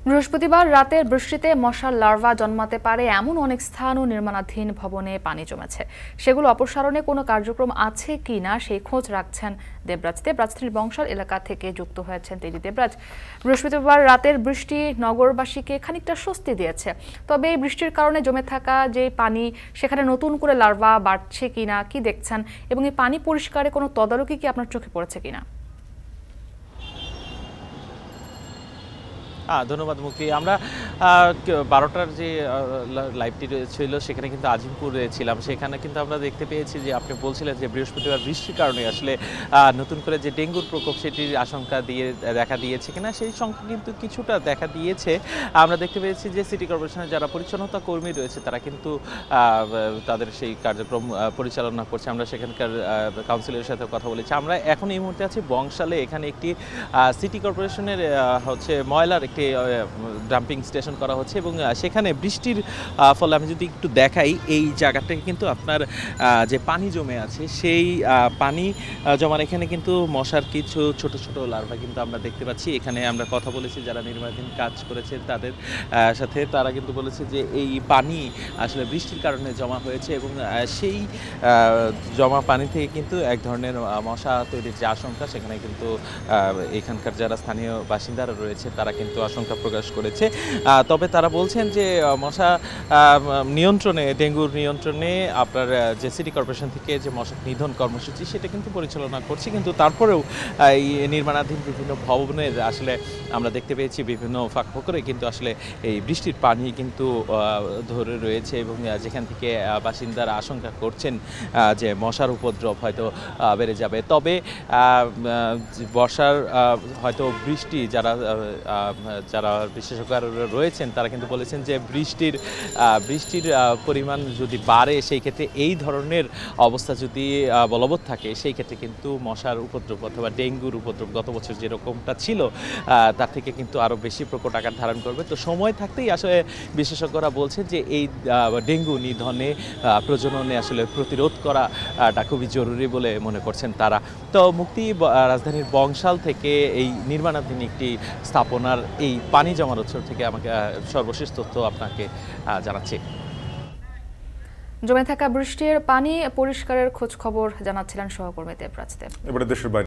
বৃহস্পতিবার রাতের বৃষ্টিতে মশার লার্ভা জন্মাতে পারে এমন অনেক স্থান ও নির্মাণাধীন ভবনে পানি জমেছে। সেগুলো অপসারণে কোনো কার্যক্রম আছে কিনা সেই খোঁজ রাখছেন দেবরাজ। রাজধানীর বংশাল এলাকা থেকে যুক্ত হয়েছেন তেজি দেবরাজ। বৃহস্পতিবার রাতের বৃষ্টি নগরবাসীকে খানিকটা স্বস্তি দিয়েছে, তবে এই বৃষ্টির কারণে জমে থাকা যে পানি সেখানে নতুন করে লার্ভা বাড়ছে কিনা কি দেখছেন, এবং এই পানি পরিষ্কারে কোনো তদারকি কি আপনার চোখে পড়েছে কিনা? ধন্যবাদ মুক্তি। আমরা ১২টার যে লাইভটি ছিল সেখানে কিন্তু আজিমপুরে ছিলাম। সেখানে কিন্তু আমরা দেখতে পেয়েছি যে আপনি বলছিলেন যে বৃহস্পতিবার বৃষ্টির কারণে আসলে নতুন করে যে ডেঙ্গুর প্রকোপ সেটির আশঙ্কা দেখা দিয়েছে কিনা সেই সংখ্যা কিন্তু কিছুটা দেখা দিয়েছে। আমরা দেখতে পেয়েছি যে সিটি কর্পোরেশনের যারা পরিচ্ছন্নতা কর্মী রয়েছে তারা কিন্তু তাদের সেই কার্যক্রম পরিচালনা করছে। আমরা সেখানকার কাউন্সিলরের সাথে কথা বলেছি। আমরা এখন এই মুহূর্তে আছি বংশালে। এখানে একটি সিটি কর্পোরেশনের ময়লার একটি ডাম্পিং স্টেশন করা হচ্ছে এবং সেখানে বৃষ্টির ফলে আমি যদি একটু দেখাই, এই জায়গাটাকে কিন্তু আপনার যে পানি জমে আছে সেই পানি জমার এখানে কিন্তু মশার কিছু ছোট ছোট লার্ভা কিন্তু আমরা দেখতে পাচ্ছি। এখানে আমরা কথা বলেছি যারা নির্মাণাধীন কাজ করেছে তাদের সাথে, তারা কিন্তু বলেছে যে এই পানি আসলে বৃষ্টির কারণে জমা হয়েছে এবং সেই জমা পানি থেকে কিন্তু এক ধরনের মশা তৈরির যে আশঙ্কা সেখানে কিন্তু এখানকার যারা স্থানীয় বাসিন্দারা রয়েছে তারা কিন্তু আশঙ্কা প্রকাশ করেছে। তবে তারা বলছেন যে মশা নিয়ন্ত্রণে, ডেঙ্গুর নিয়ন্ত্রণে আপনার যে সিটি কর্পোরেশন থেকে যে মশা নিধন কর্মসূচি সেটা কিন্তু পরিচালনা করছে, কিন্তু তারপরেও এই নির্মাণাধীন বিভিন্ন ভবনের আসলে আমরা দেখতে পেয়েছি বিভিন্ন ফাঁক ফোকরে কিন্তু আসলে এই বৃষ্টির পানি কিন্তু ধরে রয়েছে এবং যেখান থেকে বাসিন্দারা আশঙ্কা করছেন যে মশার উপদ্রব হয়তো বেড়ে যাবে। তবে বর্ষার হয়তো বৃষ্টি যারা বিশেষজ্ঞরা রয়েছেন তারা কিন্তু বলেছেন যে বৃষ্টির পরিমাণ যদি বাড়ে সেই ক্ষেত্রে এই ধরনের অবস্থা যদি বলবৎ থাকে সেই ক্ষেত্রে কিন্তু মশার উপদ্রব অথবা ডেঙ্গুর উপদ্রব গত বছর যেরকমটা ছিল তার থেকে কিন্তু আরও বেশি প্রকট আকার ধারণ করবে। তো সময় থাকতেই আসলে বিশেষজ্ঞরা বলছেন যে এই ডেঙ্গু নিধনে প্রজননে আসলে প্রতিরোধ করাটা খুবই জরুরি বলে মনে করছেন তারা। তো মুক্তি রাজধানীর বংশাল থেকে এই নির্মাণাধীন একটি স্থাপনার এই পানি জমার উৎস থেকে আমাকে সর্বশেষ তথ্য আপনাকে জানাচ্ছি। জমে থাকা বৃষ্টির পানি পরিষ্কারের খোঁজ খবর জানাচ্ছিলেন সহকর্মী দেবরাজ। এবারে দেশের বাইরে